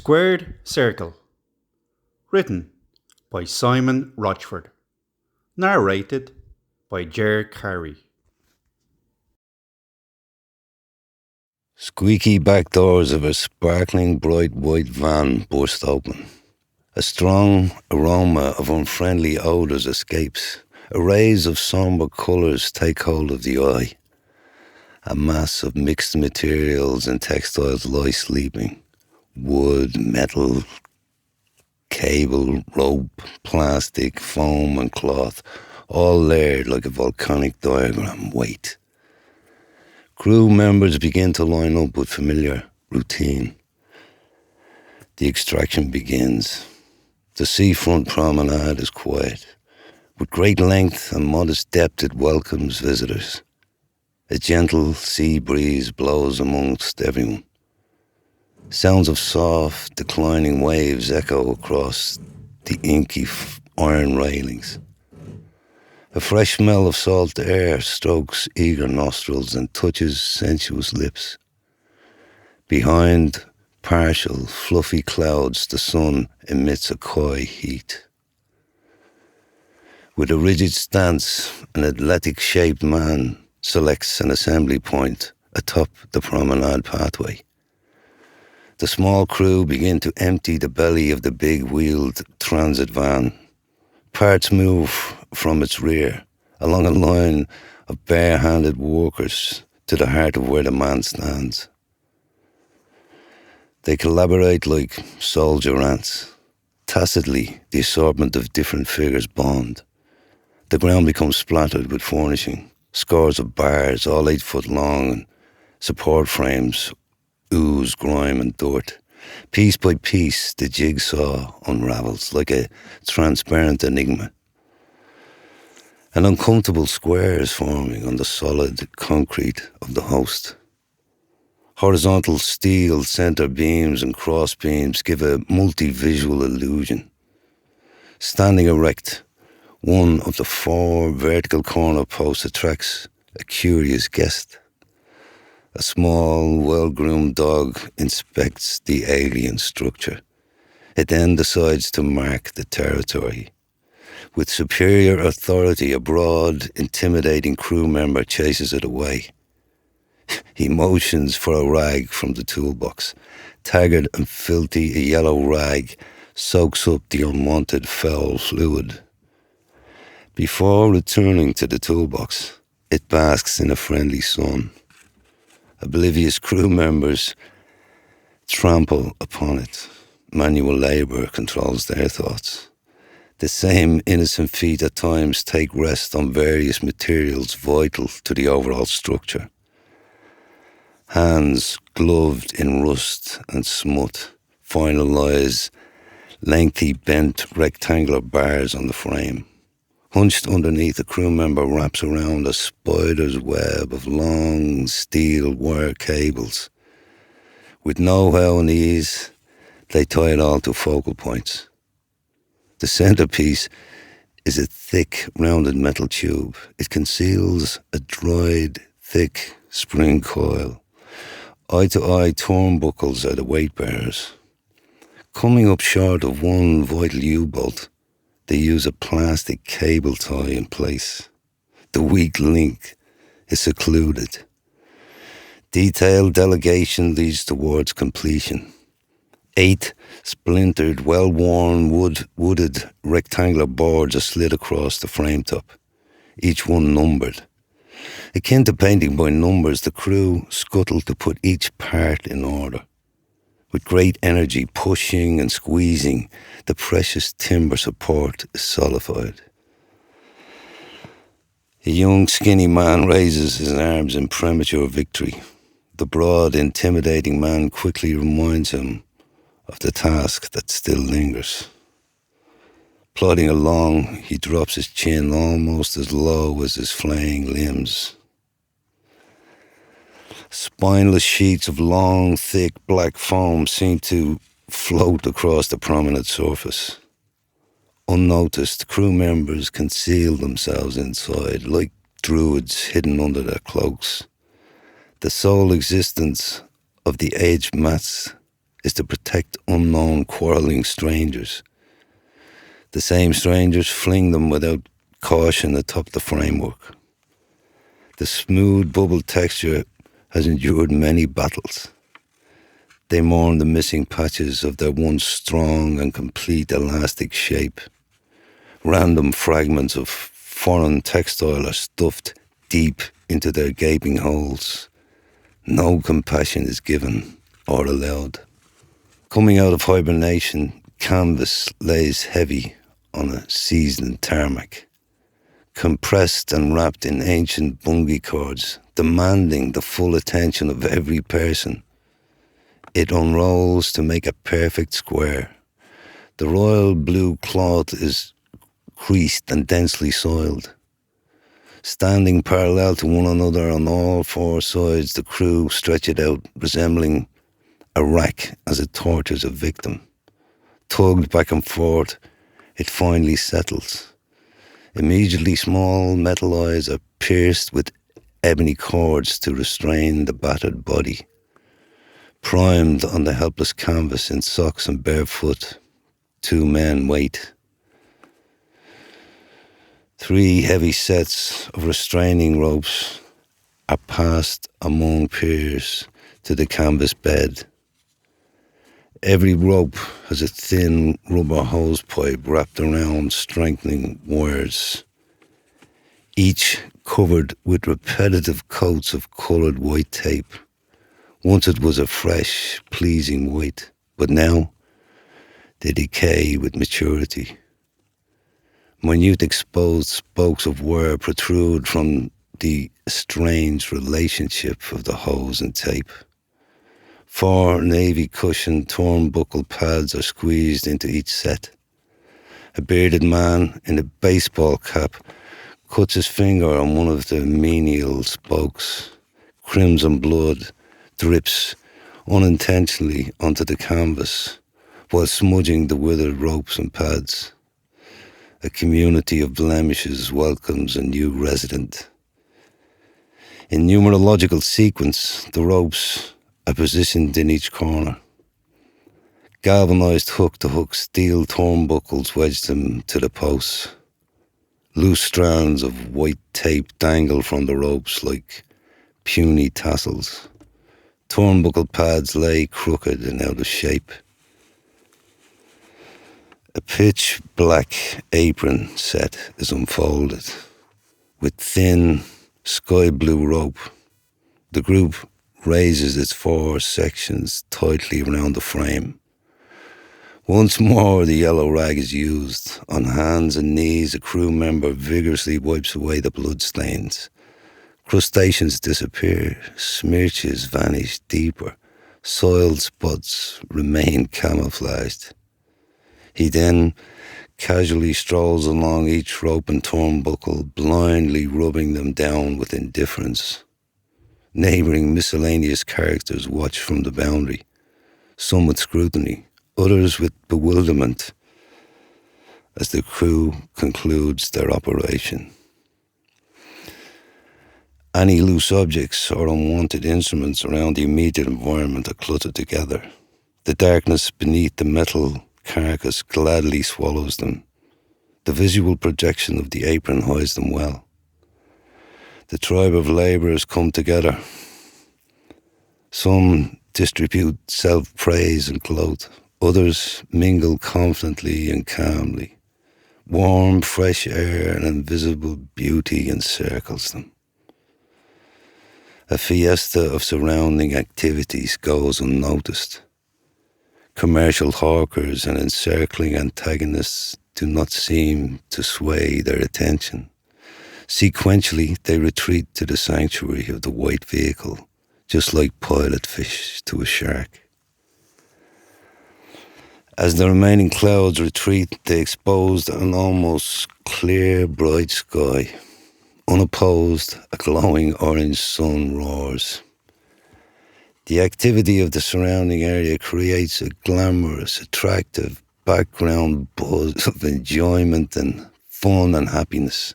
Squared Circle. Written by Simon Rochford. Narrated by Ger Carey. Squeaky back doors of a sparkling bright white van burst open. A strong aroma of unfriendly odours escapes. Arrays of sombre colours take hold of the eye. A mass of mixed materials and textiles lie sleeping. Wood, metal, cable, rope, plastic, foam and cloth, all layered like a volcanic diagram. Wait. Crew members begin to line up with familiar routine. The extraction begins. The seafront promenade is quiet. With great length and modest depth it welcomes visitors. A gentle sea breeze blows amongst everyone. Sounds of soft, declining waves echo across the inky iron railings. A fresh smell of salt air strokes eager nostrils and touches sensuous lips. Behind partial, fluffy clouds, the sun emits a coy heat. With a rigid stance, an athletic-shaped man selects an assembly point atop the promenade pathway. The small crew begin to empty the belly of the big-wheeled transit van. Parts move from its rear, along a line of bare-handed workers to the heart of where the man stands. They collaborate like soldier ants. Tacitly, the assortment of different figures bond. The ground becomes splattered with furnishing. Scores of bars, all 8 foot long, and support frames ooze grime and dirt. Piece by piece, the jigsaw unravels like a transparent enigma. An uncomfortable square is forming on the solid concrete of the host. Horizontal steel center beams and cross beams give a multi-visual illusion. Standing erect, one of the 4 vertical corner posts attracts a curious guest. A small, well-groomed dog inspects the alien structure. It then decides to mark the territory. With superior authority, a broad, intimidating crew member chases it away. He motions for a rag from the toolbox. Taggart and filthy, a yellow rag soaks up the unwanted foul fluid. Before returning to the toolbox, it basks in a friendly sun. Oblivious crew members trample upon it. Manual labour controls their thoughts. The same innocent feet at times take rest on various materials vital to the overall structure. Hands gloved in rust and smut finalise lengthy bent rectangular bars on the frame. Hunched underneath, a crew member wraps around a spider's web of long steel wire cables. With know-how and ease, they tie it all to focal points. The centerpiece is a thick, rounded metal tube. It conceals a dried, thick spring coil. Eye-to-eye turnbuckles are the weight bearers. Coming up short of one vital U-bolt, they use a plastic cable tie in place. The weak link is secluded. Detailed delegation leads towards completion. 8 splintered, well-worn, wooded rectangular boards are slid across the frame top, each one numbered. Akin to painting by numbers, the crew scuttle to put each part in order. With great energy, pushing and squeezing, the precious timber support is solidified. A young, skinny man raises his arms in premature victory. The broad, intimidating man quickly reminds him of the task that still lingers. Plodding along, he drops his chin almost as low as his flaying limbs. Spineless sheets of long, thick, black foam seem to float across the prominent surface. Unnoticed, crew members conceal themselves inside, like druids hidden under their cloaks. The sole existence of the aged mats is to protect unknown quarrelling strangers. The same strangers fling them without caution atop the framework. The smooth bubble texture has endured many battles. They mourn the missing patches of their once strong and complete elastic shape. Random fragments of foreign textile are stuffed deep into their gaping holes. No compassion is given or allowed. Coming out of hibernation, canvas lays heavy on a seasoned tarmac, compressed and wrapped in ancient bungee cords, demanding the full attention of every person. It unrolls to make a perfect square. The royal blue cloth is creased and densely soiled. Standing parallel to one another on all four sides, the crew stretch it out, resembling a rack as it tortures a victim. Tugged back and forth, it finally settles. Immediately small metal eyes are pierced with ebony cords to restrain the battered body. Primed on the helpless canvas in socks and barefoot, two men wait. 3 heavy sets of restraining ropes are passed among piers to the canvas bed. Every rope has a thin rubber hose pipe wrapped around strengthening wires, each covered with repetitive coats of coloured white tape. Once it was a fresh, pleasing white, but now they decay with maturity. Minute exposed spokes of wire protrude from the estranged relationship of the hose and tape. 4 navy cushioned turnbuckle pads are squeezed into each set. A bearded man in a baseball cap cuts his finger on one of the menial spokes. Crimson blood drips unintentionally onto the canvas while smudging the withered ropes and pads. A community of blemishes welcomes a new resident. In numerological sequence, the ropes are positioned in each corner. Galvanized hook-to-hook steel turnbuckles wedge them to the posts. Loose strands of white tape dangle from the ropes like puny tassels. Turnbuckle pads lay crooked and out of shape. A pitch black apron set is unfolded with thin sky blue rope. The group raises its 4 sections tightly around the frame. Once more the yellow rag is used. On hands and knees, a crew member vigorously wipes away the blood stains. Crustaceans disappear, smirches vanish deeper, soiled spots remain camouflaged. He then casually strolls along each rope and turnbuckle, blindly rubbing them down with indifference. Neighbouring miscellaneous characters watch from the boundary, some with scrutiny, others with bewilderment, as the crew concludes their operation. Any loose objects or unwanted instruments around the immediate environment are cluttered together. The darkness beneath the metal carcass gladly swallows them. The visual projection of the apron hides them well. The tribe of labourers come together. Some distribute self-praise and gloat. Others mingle confidently and calmly. Warm, fresh air and invisible beauty encircles them. A fiesta of surrounding activities goes unnoticed. Commercial hawkers and encircling antagonists do not seem to sway their attention. Sequentially, they retreat to the sanctuary of the white vehicle, just like pilot fish to a shark. As the remaining clouds retreat, they expose an almost clear, bright sky. Unopposed, a glowing orange sun roars. The activity of the surrounding area creates a glamorous, attractive background buzz of enjoyment and fun and happiness.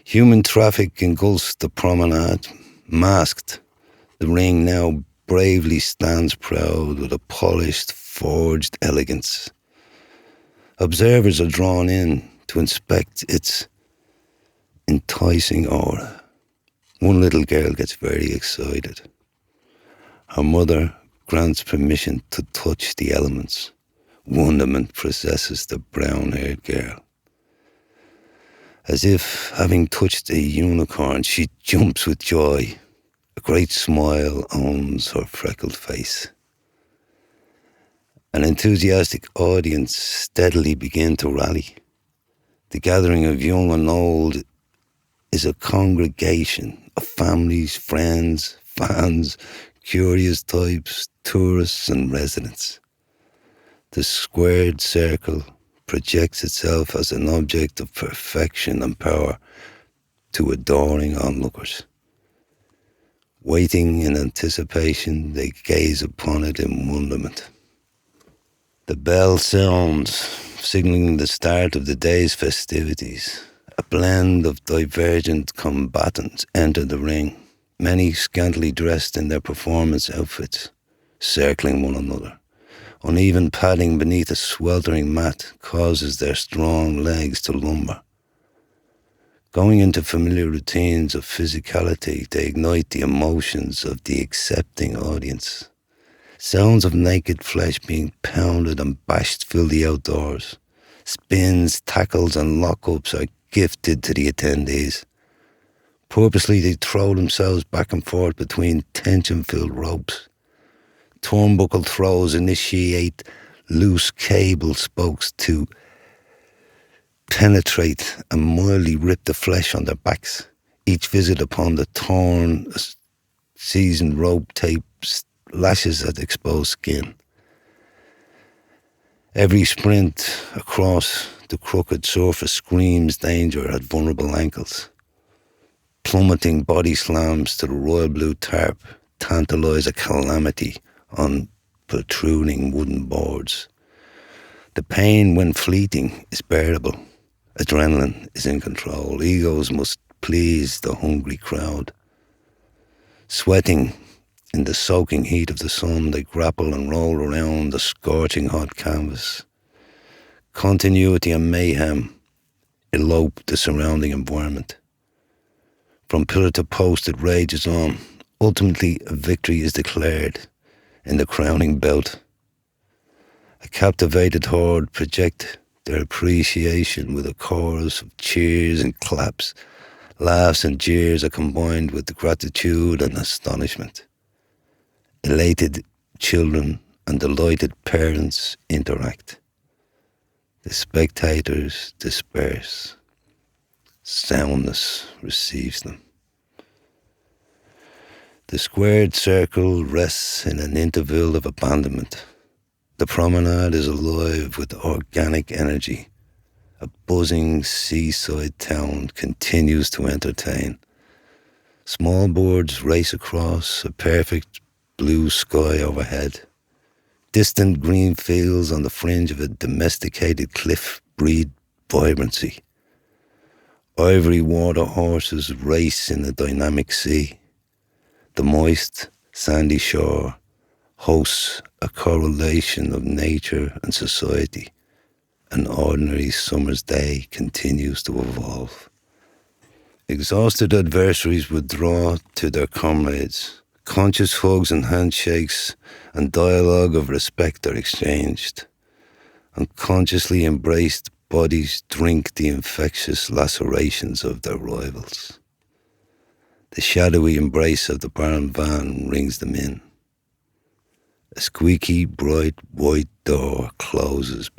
Human traffic engulfs the promenade, masked, the ring now bravely stands proud with a polished, forged elegance. Observers are drawn in to inspect its enticing aura. One little girl gets very excited. Her mother grants permission to touch the elements. Wonderment possesses the brown-haired girl. As if having touched a unicorn, she jumps with joy. A great smile owns her freckled face. An enthusiastic audience steadily begin to rally. The gathering of young and old is a congregation of families, friends, fans, curious types, tourists and residents. The squared circle projects itself as an object of perfection and power to adoring onlookers. Waiting in anticipation, they gaze upon it in wonderment. The bell sounds, signaling the start of the day's festivities. A blend of divergent combatants enter the ring, many scantily dressed in their performance outfits, circling one another. Uneven padding beneath a sweltering mat causes their strong legs to lumber. Going into familiar routines of physicality, they ignite the emotions of the accepting audience. Sounds of naked flesh being pounded and bashed fill the outdoors. Spins, tackles and lockups are gifted to the attendees. Purposely they throw themselves back and forth between tension-filled ropes. Turnbuckle throws initiate loose cable spokes to penetrate and mildly rip the flesh on their backs. Each visit upon the torn, seasoned rope tape lashes at exposed skin. Every sprint across the crooked surface screams danger at vulnerable ankles. Plummeting body slams to the royal blue tarp tantalize a calamity on protruding wooden boards. The pain, when fleeting, is bearable. Adrenaline is in control. Egos must please the hungry crowd. Sweating in the soaking heat of the sun, they grapple and roll around the scorching hot canvas. Continuity and mayhem elope the surrounding environment. From pillar to post it rages on. Ultimately, a victory is declared in the crowning bout. A captivated horde project their appreciation with a chorus of cheers and claps. Laughs and jeers are combined with gratitude and astonishment. Elated children and delighted parents interact. The spectators disperse. Soundness receives them. The squared circle rests in an interval of abandonment. The promenade is alive with organic energy. A buzzing seaside town continues to entertain. Small boards race across a perfect blue sky overhead. Distant green fields on the fringe of a domesticated cliff breed vibrancy. Ivory water horses race in a dynamic sea. The moist, sandy shore hosts a correlation of nature and society. An ordinary summer's day continues to evolve. Exhausted adversaries withdraw to their comrades. Conscious hugs and handshakes and dialogue of respect are exchanged. Unconsciously embraced bodies drink the infectious lacerations of their rivals. The shadowy embrace of the barn van rings them in. A squeaky, bright white door closes